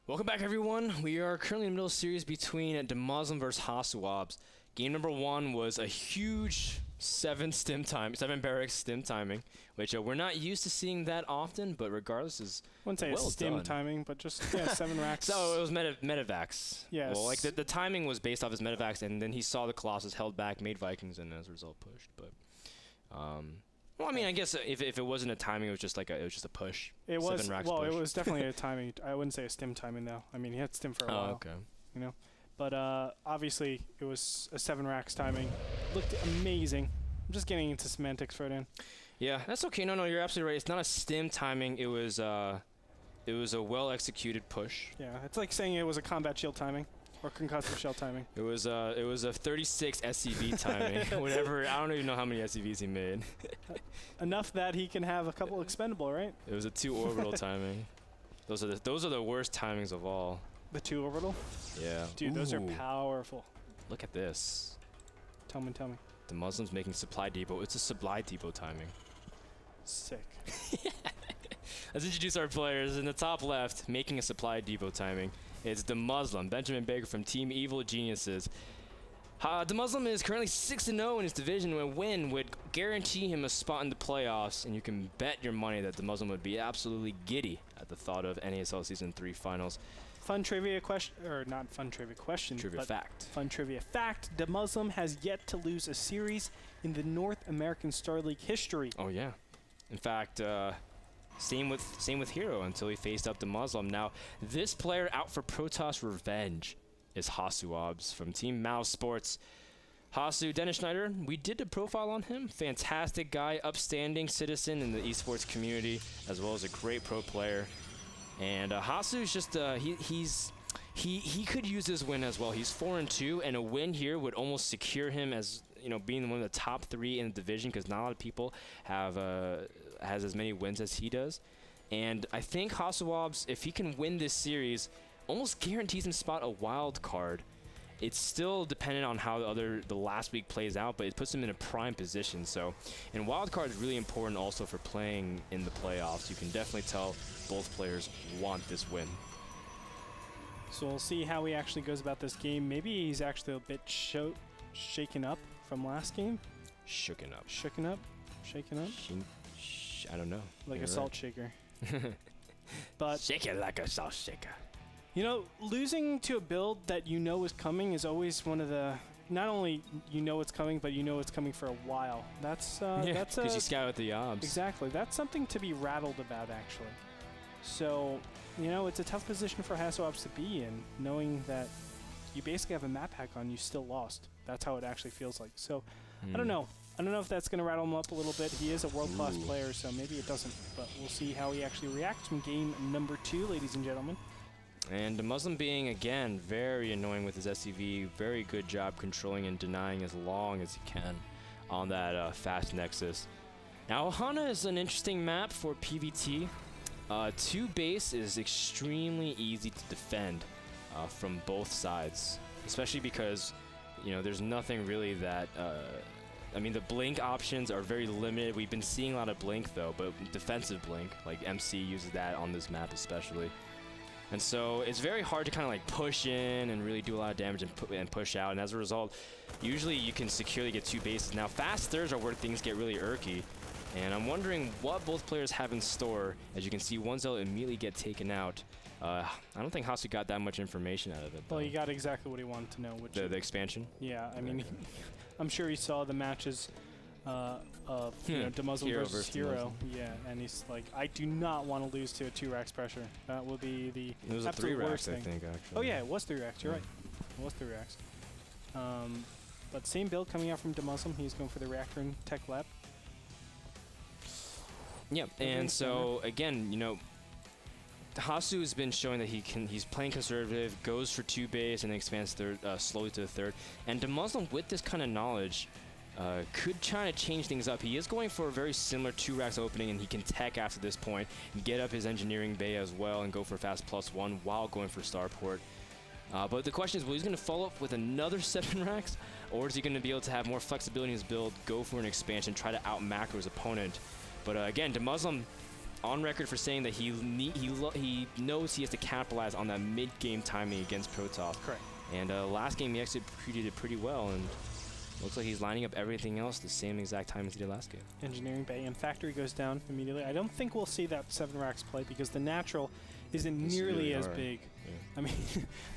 Welcome back, everyone. We are currently in the middle of a series between DeMusliM versus Hasuobs. Game number 1 was a huge 7 barracks stim timing, which we're not used to seeing that often, but regardless is I wouldn't say well a stim done. timing, but just 7 racks. So it was medevacs. Yes. Well, like the timing was based off his medevacs, and then he saw the Colossus held back, made Vikings, and as a result pushed. But well, I mean, I guess if it wasn't a timing, it was just like it was just a push. It was push. it was definitely a timing. I wouldn't say a stim timing though. I mean, he had stim for a while. Okay. You know, but obviously it was a 7 racks timing. Looked amazing. I'm just getting into semantics, Frodan. Yeah, that's okay. No, you're absolutely right. It's not a stim timing. It was a well executed push. Yeah, it's like saying it was a combat shield timing. Or concussive shell timing. It was a 36 SCV timing. Whatever. I don't even know how many SCVs he made. Enough that he can have a couple expendable, right? It was a 2 orbital timing. Those are the worst timings of all. The 2 orbital? Yeah. Dude, those are powerful. Look at this. Tell me. DeMusliM's making supply depot. It's a supply depot timing. Sick. Let's introduce our players. In the top left, making a supply depot timing, it's DeMusliM, Benjamin Baker from Team Evil Geniuses. DeMusliM is currently 6-0 in his division. A win would guarantee him a spot in the playoffs, and you can bet your money that DeMusliM would be absolutely giddy at the thought of NASL Season 3 finals. Fun trivia question, or not fun trivia question, trivia but fact. Fun trivia fact, DeMusliM has yet to lose a series in the North American Star League history. Oh yeah. In fact, same with Hero until he faced up DeMusliM. Now, this player out for Protoss revenge is Hasuobs from Team Mouse Sports. Hasu, Dennis Schneider, we did a profile on him. Fantastic guy, upstanding citizen in the esports community, as well as a great pro player. And Hasu's just he could use this win as well. He's 4-2, and a win here would almost secure him as being one of the top 3 in the division, because not a lot of people has as many wins as he does. And I think Hasuobs, if he can win this series, almost guarantees him spot a wild card. It's still dependent on how the last week plays out, but it puts him in a prime position. So, and wild card is really important also for playing in the playoffs. You can definitely tell both players want this win. So we'll see how he actually goes about this game. Maybe he's actually a bit shaken up from last game. Shooken up. Shooken up? Shaken up? I don't know. Like a salt shaker. But shake it like a salt shaker. You know, losing to a build that you know is coming is always one of the... Not only you know it's coming, but you know it's coming for a while. That's because you scout with the obs. Exactly. That's something to be rattled about, actually. So, it's a tough position for Hasuobs to be in, knowing that you basically have a map hack on, you still lost. That's how it actually feels like. So, I don't know. I don't know if that's going to rattle him up a little bit. He is a world-class player, so maybe it doesn't. But we'll see how he actually reacts from game number 2, ladies and gentlemen. And DeMusliM being, again, very annoying with his SCV. Very good job controlling and denying as long as he can on that fast Nexus. Now, Ohana is an interesting map for PvT. 2 base is extremely easy to defend from both sides, especially because, there's nothing really that... I mean, the blink options are very limited. We've been seeing a lot of blink, though, but defensive blink, like MC uses that on this map especially. And so it's very hard to kind of like push in and really do a lot of damage and push out. And as a result, usually you can securely get 2 bases. Now, fast thirds are where things get really irky. And I'm wondering what both players have in store. As you can see, one Zell immediately get taken out. I don't think Hasu got that much information out of it, though. Well, he got exactly what he wanted to know. Which the expansion? Yeah, I mean, I'm sure he saw the matches of DeMusliM versus Hero. Yeah, and he's like, I do not want to lose to a 2 racks pressure. That will be the it was absolute 3 worst racks, thing. I think, actually. Oh yeah, it was 3 racks. You're right. It was 3 racks. But same build coming out from DeMusliM. He's going for the reactor and tech lab. Yep, and so again, Hasu has been showing that he's playing conservative, goes for 2 base, and then expands slowly to the 3rd. And DeMusliM, with this kind of knowledge, could try to change things up. He is going for a very similar 2 racks opening, and he can tech after this point, and get up his engineering bay as well, and go for fast +1 while going for starport. But the question is, will he going to follow up with another 7 racks, or is he going to be able to have more flexibility in his build, go for an expansion, try to out-macro his opponent? But again, DeMusliM on record for saying that he knows he has to capitalize on that mid-game timing against Protoss. Correct. And last game he actually executed it pretty well, and looks like he's lining up everything else the same exact time as he did last game. Engineering Bay and Factory goes down immediately. I don't think we'll see that 7 racks play because the natural isn't nearly as big. Yeah. I mean,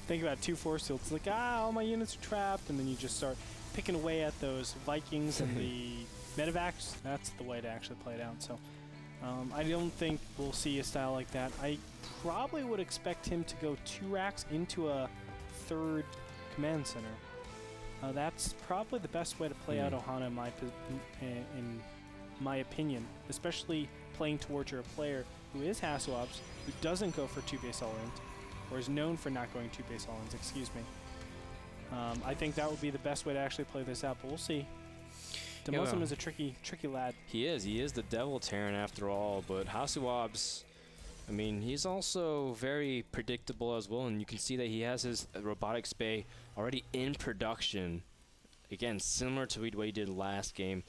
think about 2 force fields. It's like, all my units are trapped, and then you just start picking away at those Vikings and the medevacs. That's the way to actually play it out. So I don't think we'll see a style like that. I probably would expect him to go 2 racks into a 3rd command center. That's probably the best way to play out Ohana in my opinion, especially playing towards your player who is Hasuobs, who doesn't go for 2 base all-ins, or is known for not going 2 base all-ins, excuse me. I think that would be the best way to actually play this out, but we'll see. DeMusliM is a tricky lad. He is the Devil Terran after all, but Hasuobs, I mean, he's also very predictable as well, and you can see that he has his robotics bay already in production. Again, similar to what he did last game.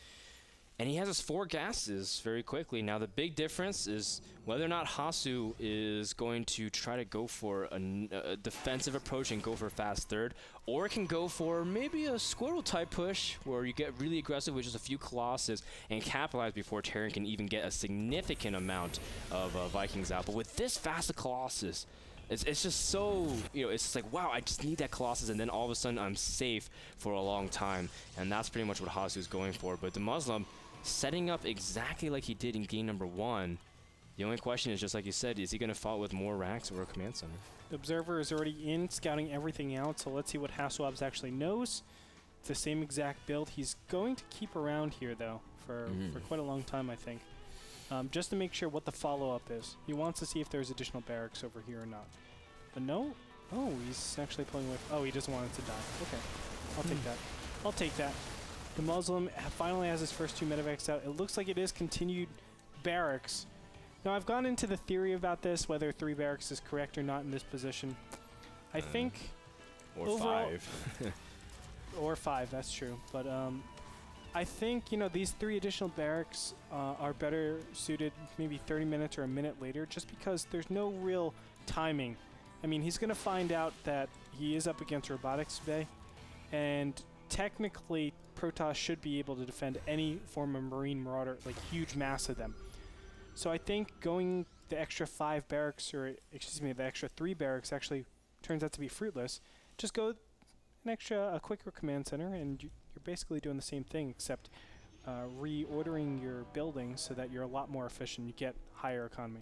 And he has his 4 gases very quickly. Now, the big difference is whether or not Hasu is going to try to go for a defensive approach and go for a fast 3rd, or it can go for maybe a Squirrel type push where you get really aggressive with just a few Colossus and capitalize before Terran can even get a significant amount of Vikings out. But with this fast Colossus, it's just so, it's just like, wow, I just need that Colossus, and then all of a sudden I'm safe for a long time. And that's pretty much what Hasu is going for. But DeMusliM, setting up exactly like he did in game number 1. The only question is, just like you said, is he going to follow with more racks or a command center? The Observer is already in, scouting everything out, so let's see what Hasuobs actually knows. It's the same exact build. He's going to keep around here, though, for quite a long time, I think, just to make sure what the follow-up is. He wants to see if there's additional barracks over here or not. But no? Oh, he's actually playing with... Oh, he doesn't want it to die. Okay. I'll take that. I'll take that. DeMusliM finally has his first 2 medevacs out. It looks like it is continued barracks. Now, I've gone into the theory about this, whether 3 barracks is correct or not in this position. I think... Or overall, 5. or 5, that's true. But I think, these 3 additional barracks are better suited maybe 30 minutes or a minute later, just because there's no real timing. I mean, he's going to find out that he is up against Robotics Bay, and technically Protoss should be able to defend any form of Marine Marauder, like huge mass of them. So I think going the extra 5 barracks, or excuse me, the extra 3 barracks actually turns out to be fruitless. Just go a quicker command center, and you're basically doing the same thing, except reordering your buildings so that you're a lot more efficient. You get higher economy.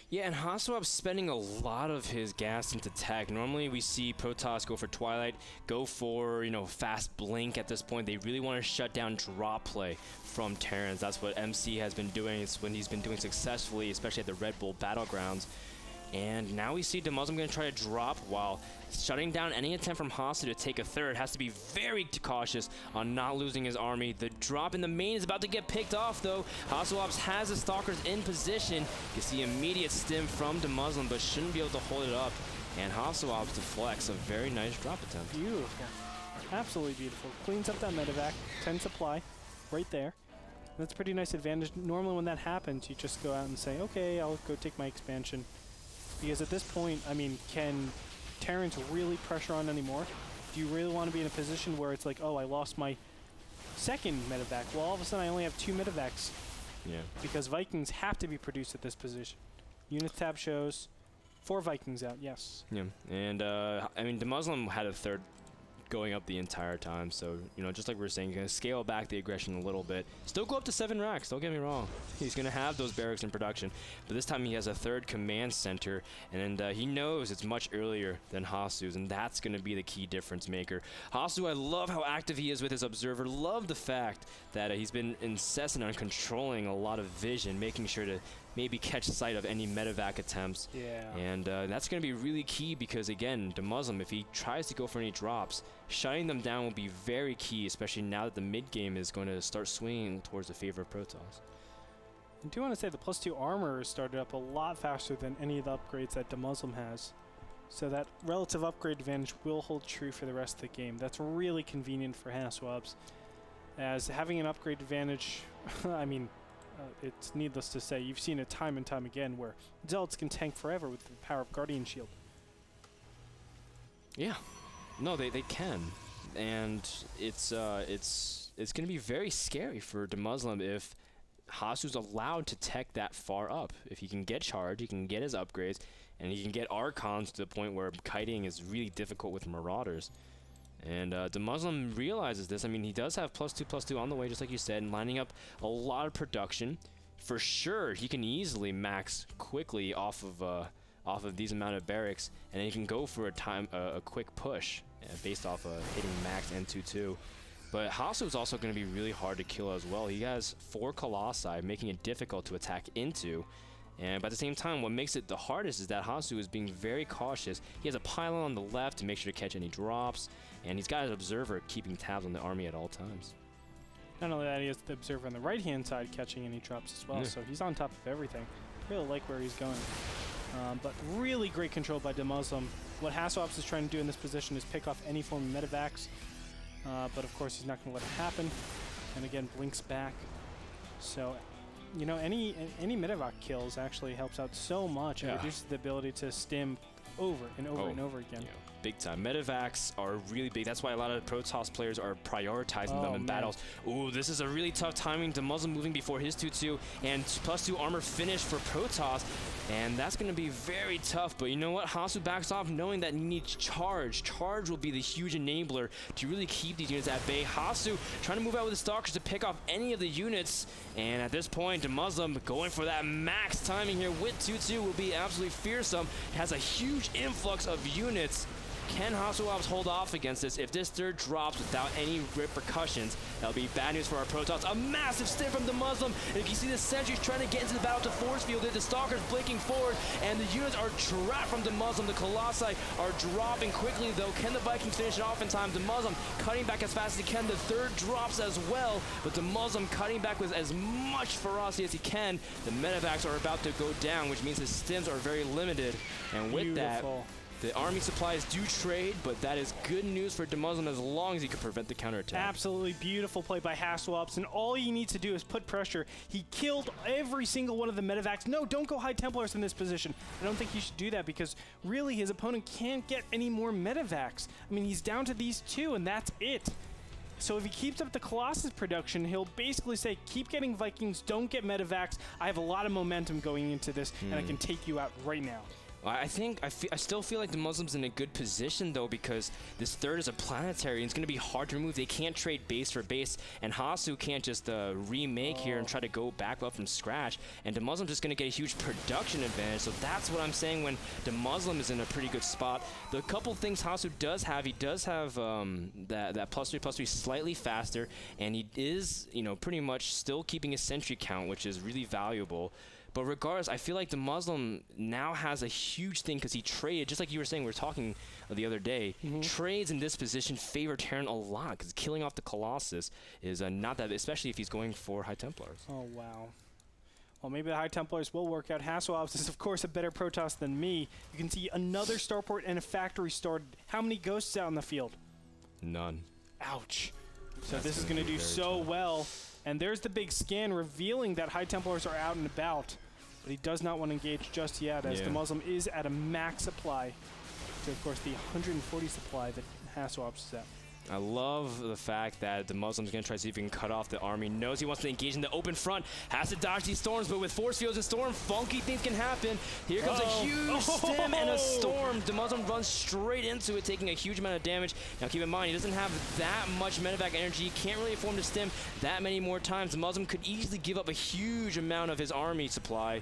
Yeah, and Hasuobs spending a lot of his gas into tech. Normally we see Protoss go for Twilight, go for, fast blink at this point. They really want to shut down drop play from Terrans. That's what MC has been doing. It's when he's been doing successfully, especially at the Red Bull Battlegrounds. And now we see DeMusliM going to try to drop while shutting down any attempt from Hasu to take a 3rd. Has to be very cautious on not losing his army. The drop in the main is about to get picked off, though. Hasuobs has the Stalkers in position. You see immediate stim from DeMusliM, but shouldn't be able to hold it up. And Hasuobs deflects a very nice drop attempt. Beautiful. Absolutely beautiful. Cleans up that medevac. 10 supply right there. That's a pretty nice advantage. Normally when that happens, you just go out and say, okay, I'll go take my expansion. Because at this point, I mean, can Terrans really pressure on anymore? Do you really want to be in a position where it's like, oh, I lost my 2nd medevac? Well, all of a sudden I only have 2 medevacs. Yeah. Because Vikings have to be produced at this position. Unit tab shows 4 Vikings out, yes. Yeah, and I mean, DeMusliM had a 3rd going up the entire time, so just like we were saying, you're gonna scale back the aggression a little bit. Still go up to 7 racks, don't get me wrong. He's gonna have those barracks in production, but this time he has a 3rd command center, and he knows it's much earlier than Hasu's, and that's gonna be the key difference maker. Hasu, I love how active he is with his observer. Love the fact that he's been incessant on controlling a lot of vision, making sure to maybe catch sight of any medevac attempts. Yeah. And that's going to be really key because, again, DeMusliM, if he tries to go for any drops, shutting them down will be very key, especially now that the mid-game is going to start swinging towards the favor of Protoss. I do want to say the +2 armor started up a lot faster than any of the upgrades that DeMusliM has. So that relative upgrade advantage will hold true for the rest of the game. That's really convenient for Hasuobs, as having an upgrade advantage, I mean, it's needless to say, you've seen it time and time again where Zealots can tank forever with the power of Guardian Shield. Yeah. No, they can. And it's going to be very scary for DeMusliM if Hasu's allowed to tech that far up. If he can get charge, he can get his upgrades, and he can get Archons to the point where kiting is really difficult with Marauders. And DeMusliM realizes this. I mean, he does have +2/+2 on the way, just like you said, and lining up a lot of production. For sure, he can easily max quickly off of these amount of barracks, and then he can go for a quick push based off hitting max N22. But Hasu is also going to be really hard to kill as well. He has 4 Colossi, making it difficult to attack into. And at the same time, what makes it the hardest is that Hasu is being very cautious. He has a pylon on the left to make sure to catch any drops, and he's got an observer keeping tabs on the army at all times. Not only that, he has the observer on the right-hand side catching any drops as well, so he's on top of everything. Really like where he's going. But really great control by DeMusliM. What Hasuobs is trying to do in this position is pick off any form of medivacs, but of course he's not going to let it happen. And again, blinks back. So, you know, any medevac kills actually helps out so much. It reduces the ability to stim over and over and over again. Yeah, big time. Medevacs are really big. That's why a lot of Protoss players are prioritizing them in battles. Ooh, this is a really tough timing. DeMusliM moving before his 2/2 and +2 armor finish for Protoss. And that's going to be very tough. But you know what? Hasu backs off knowing that he needs charge. Charge will be the huge enabler to really keep these units at bay. Hasu trying to move out with the Stalkers to pick off any of the units. And at this point, DeMusliM going for that max timing here with 2/2 will be absolutely fearsome. It has a huge influx of units. Can Hasuobs hold off against this? If this third drops without any repercussions, that'll be bad news for our Protoss. A massive stim from DeMusliM, and if you see the sentries trying to get into the battle to force field it, the Stalkers blinking forward, and the units are trapped from DeMusliM. The Colossi are dropping quickly, though. Can the Vikings finish it off in time? DeMusliM cutting back as fast as he can. The third drops as well, but DeMusliM cutting back with as much ferocity as he can. The medevacs are about to go down, which means his stims are very limited, and with that, the army supplies do trade, but that is good news for DeMusliM as long as he can prevent the counterattack. Absolutely beautiful play by Hasuobs, and all he needs to do is put pressure. He killed every single one of the medevacs. No, don't go High Templars in this position. I don't think he should do that because really his opponent can't get any more medevacs. I mean, he's down to these 2, and that's it. So if he keeps up the Colossus production, he'll basically say, keep getting Vikings, don't get medevacs. I have a lot of momentum going into this, and I can take you out right now. I still feel like DeMuslim's in a good position, though, because this third is a planetary, and it's going to be hard to remove. They can't trade base for base, and Hasu can't just remake here and try to go back up from scratch, and DeMuslim's just going to get a huge production advantage. So that's what I'm saying when DeMusliM is in a pretty good spot. The couple things Hasu does have, he does have that +3/+3 slightly faster, and he is, you know, pretty much still keeping his sentry count, which is really valuable. But regardless, I feel like DeMusliM now has a huge thing because he traded, just like you were saying, we were talking the other day, trades in this position favor Terran a lot because killing off the Colossus is not that, especially if he's going for High Templars. Oh, wow. Well, maybe the High Templars will work out. Hasuobs is, of course, a better Protoss than me. You can see another starport and a factory started. How many ghosts out in the field? None. Ouch. So this is going to do so well. And there's the big scan revealing that High Templars are out and about. But he does not want to engage just yet, as DeMusliM is at a max supply to, of course, the 140 supply that Hasuobs is at. I love the fact that DeMuslim's going to try to see if he can cut off the army. Knows he wants to engage in the open front. Has to dodge these storms, but with force fields and storm, funky things can happen. Here comes a huge stim and a storm. DeMusliM runs straight into it, taking a huge amount of damage. Now keep in mind, he doesn't have that much medevac energy. Can't really afford to stim that many more times. DeMusliM could easily give up a huge amount of his army supply.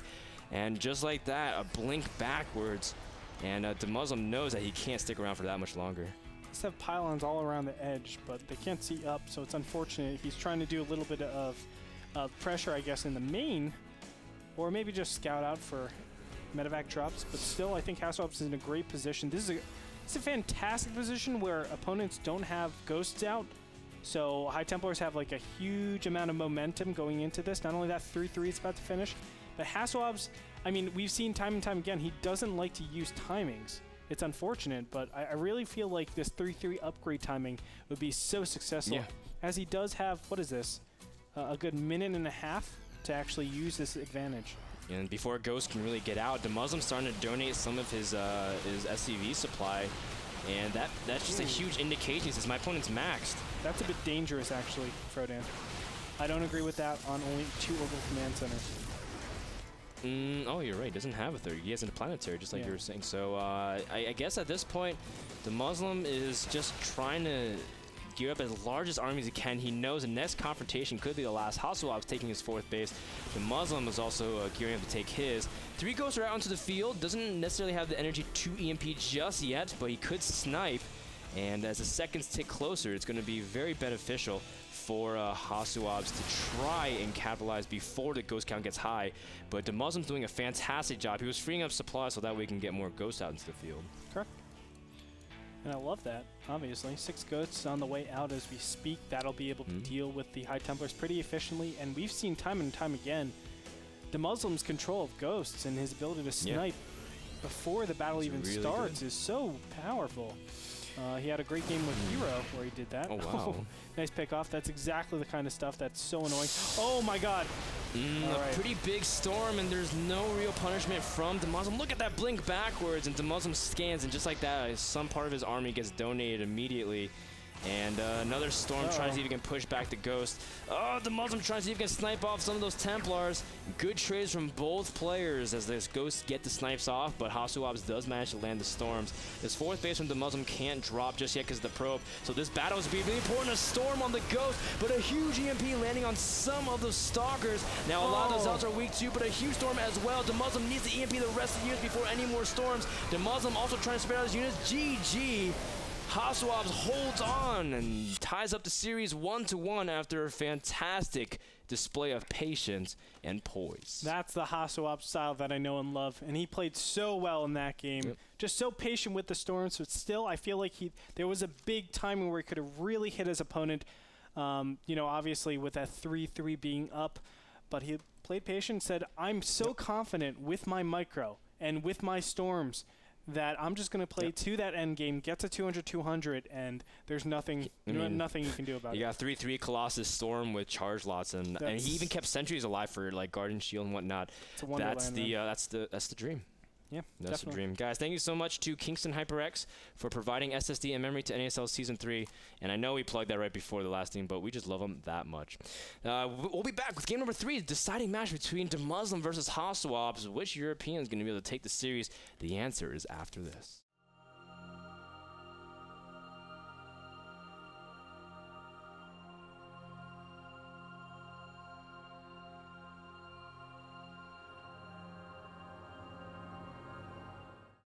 And just like that, a blink backwards. And DeMusliM knows that he can't stick around for that much longer. Just have pylons all around the edge, but they can't see up, so it's unfortunate. He's trying to do a little bit of pressure, I guess, in the main, or maybe just scout out for medevac drops. But still, I think Hasuobs is in a great position. This is a fantastic position where opponents don't have ghosts out, so High Templars have like a huge amount of momentum going into this. Not only that, 3-3 is about to finish, but Hasuobs, I mean, we've seen time and time again, he doesn't like to use timings. It's unfortunate, but I really feel like this 3-3 upgrade timing would be so successful, as he does have, what is this, a good minute and a half to actually use this advantage. And before Ghost can really get out, DeMuslim's starting to donate some of his SCV supply, and that's just a huge indication. He says, my opponent's maxed. That's a bit dangerous, actually, Frodan. I don't agree with that on only 2 orbital command centers. Oh, you're right. He doesn't have a third. He has a planetary, just like you were saying. So I guess at this point, DeMuslim is just trying to gear up as large as army as he can. He knows the next confrontation could be the last. Hasuobs taking his 4th base. DeMuslim is also gearing up to take his. 3 ghosts are out onto the field. Doesn't necessarily have the energy to EMP just yet, but he could snipe. And as the seconds tick closer, it's going to be very beneficial for Hasuobs to try and capitalize before the ghost count gets high. But DeMuslim's doing a fantastic job. He was freeing up supplies so that way we can get more ghosts out into the field. Correct. And I love that, obviously. 6 ghosts on the way out as we speak. That'll be able to deal with the High Templars pretty efficiently. And we've seen time and time again, DeMuslim's control of ghosts and his ability to snipe before the battle even really starts is so powerful. He had a great game with Hero where he did that. Oh, wow. Nice pick off. That's exactly the kind of stuff that's so annoying. Oh, my God. A pretty big storm, and there's no real punishment from DeMuslim. Look at that blink backwards, and DeMuslim scans, and just like that, some part of his army gets donated immediately. And another storm trying to see if he can push back the ghost. Oh, DeMuslim trying to see if he can snipe off some of those Templars. Good trades from both players as those ghosts get the snipes off, but Hasuobs does manage to land the storms. This 4th base from DeMuslim can't drop just yet because of the probe. So this battle is being really important. A storm on the ghost, but a huge EMP landing on some of the stalkers. Now a lot of those elves are weak too, but a huge storm as well. DeMuslim needs to EMP the rest of the units before any more storms. DeMuslim also trying to spare out his units. GG. Hasuobs holds on and ties up the series 1-1 after a fantastic display of patience and poise. That's the Hasuobs style that I know and love, and he played so well in that game. Just so patient with the storms, but still I feel like there was a big timing where he could have really hit his opponent, you know, obviously with that 3-3 being up, but he played patient, said, I'm so confident with my micro and with my storms that I'm just going to play to that end game, get to 200-200, and there's nothing nothing you can do about it. You got 3-3 Colossus Storm with charge lots, and he even kept sentries alive for like Guardian Shield and whatnot. That's the dream. Yeah, that's the dream. Guys, thank you so much to Kingston HyperX for providing SSD and memory to NASL Season 3. And I know we plugged that right before the last game, but we just love them that much. We'll be back with game number 3, the deciding match between DeMuslim versus Hasuobs. Which European is going to be able to take the series? The answer is after this.